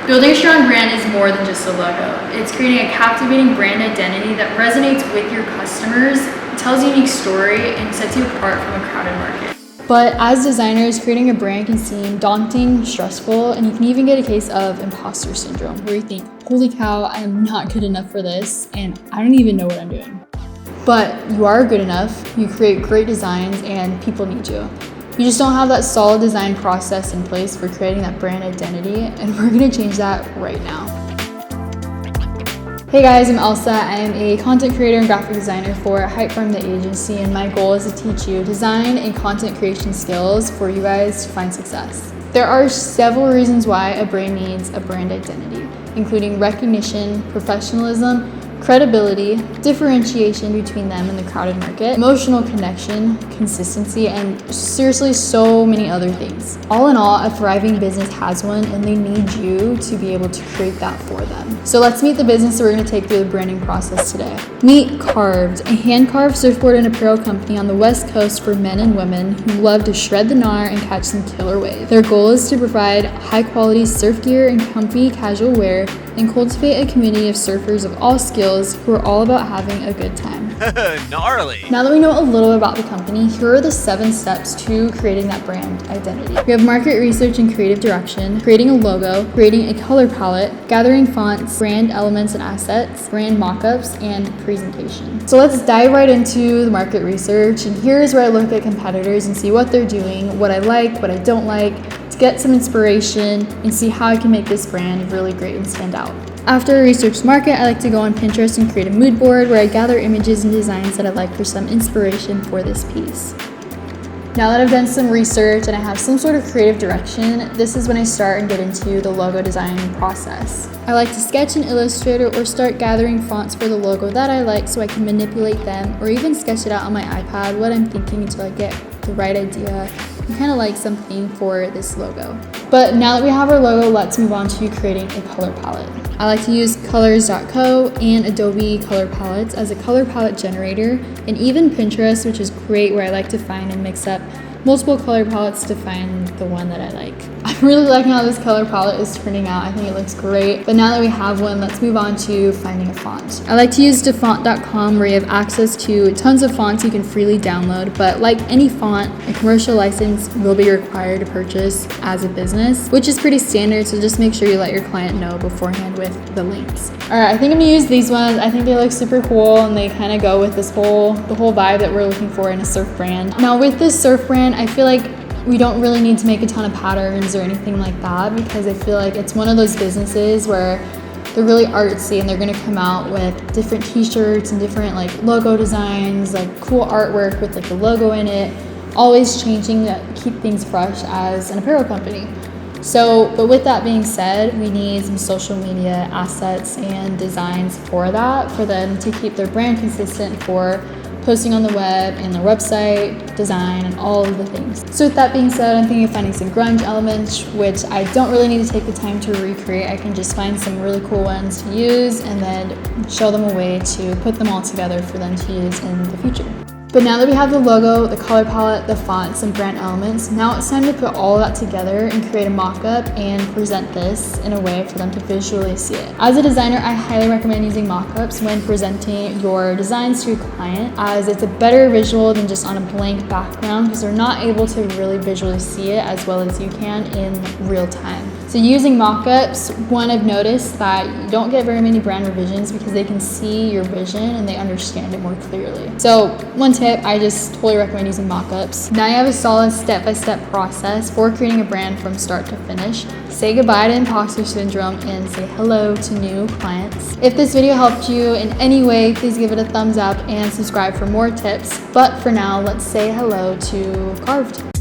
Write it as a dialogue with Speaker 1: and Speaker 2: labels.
Speaker 1: Building a strong brand is more than just a logo. It's creating a captivating brand identity that resonates with your customers, tells a unique story, and sets you apart from a crowded market. But as designers, creating a brand can seem daunting, stressful, and you can even get a case of imposter syndrome, where you think, holy cow, I am not good enough for this, and I don't even know what I'm doing. But you are good enough, you create great designs, and people need you. You just don't have that solid design process in place for creating that brand identity, and we're gonna change that right now. Hey guys, I'm Elsa. I am a content creator and graphic designer for Hype From the agency, and my goal is to teach you design and content creation skills for you guys to find success. There are several reasons why a brand needs a brand identity, including recognition, professionalism, credibility, differentiation between them and the crowded market, emotional connection, consistency, and seriously so many other things. All in all, a thriving business has one, and they need you to be able to create that for them. So let's meet the business that we're going to take through the branding process today. Meet Carved, a hand-carved surfboard and apparel company on the West Coast for men and women who love to shred the gnar and catch some killer waves. Their goal is to provide high-quality surf gear and comfy casual wear and cultivate a community of surfers of all skills who are all about having a good time.
Speaker 2: Gnarly!
Speaker 1: Now that we know a little about the company, here are the 7 steps to creating that brand identity. We have market research and creative direction, creating a logo, creating a color palette, gathering fonts, brand elements and assets, brand mockups, and presentation. So let's dive right into the market research, and here's where I look at competitors and see what they're doing, what I like, what I don't like, to get some inspiration and see how I can make this brand really great and stand out. After I research the market, I like to go on Pinterest and create a mood board where I gather images and designs that I'd like for some inspiration for this piece. Now that I've done some research and I have some sort of creative direction, this is when I start and get into the logo design process. I like to sketch in Illustrator or start gathering fonts for the logo that I like so I can manipulate them, or even sketch it out on my iPad what I'm thinking until I get the right idea and kind of like something for this logo. But now that we have our logo, let's move on to creating a color palette. I like to use colors.co and Adobe Color Palettes as a color palette generator, and even Pinterest, which is great, where I like to find and mix up multiple color palettes to find the one that I like. I'm really liking how this color palette is turning out. I think it looks great. But now that we have one, let's move on to finding a font. I like to use defont.com, where you have access to tons of fonts you can freely download, but like any font, a commercial license will be required to purchase as a business, which is pretty standard, so just make sure you let your client know beforehand with the links. Alright, I think I'm gonna use these ones. I think they look super cool, and they kind of go with the whole vibe that we're looking for in a surf brand. Now with this surf brand, I feel like we don't really need to make a ton of patterns or anything like that, because I feel like it's one of those businesses where they're really artsy and they're gonna come out with different t-shirts and different like logo designs, like cool artwork with like the logo in it, always changing to keep things fresh as an apparel company. So, but with that being said, we need some social media assets and designs for that, for them to keep their brand consistent for posting on the web and their website, design, and all of the things. So with that being said, I'm thinking of finding some grunge elements, which I don't really need to take the time to recreate. I can just find some really cool ones to use and then show them a way to put them all together for them to use in the future. But now that we have the logo, the color palette, the fonts, and brand elements, now it's time to put all of that together and create a mock-up and present this in a way for them to visually see it. As a designer, I highly recommend using mock-ups when presenting your designs to a client, as it's a better visual than just on a blank background, because they're not able to really visually see it as well as you can in real time. So using mock-ups, one, I've noticed that you don't get very many brand revisions because they can see your vision and they understand it more clearly. So one tip, I just totally recommend using mock-ups. Now you have a solid step-by-step process for creating a brand from start to finish. Say goodbye to imposter syndrome and say hello to new clients. If this video helped you in any way, please give it a thumbs up and subscribe for more tips. But for now, let's say hello to Carved.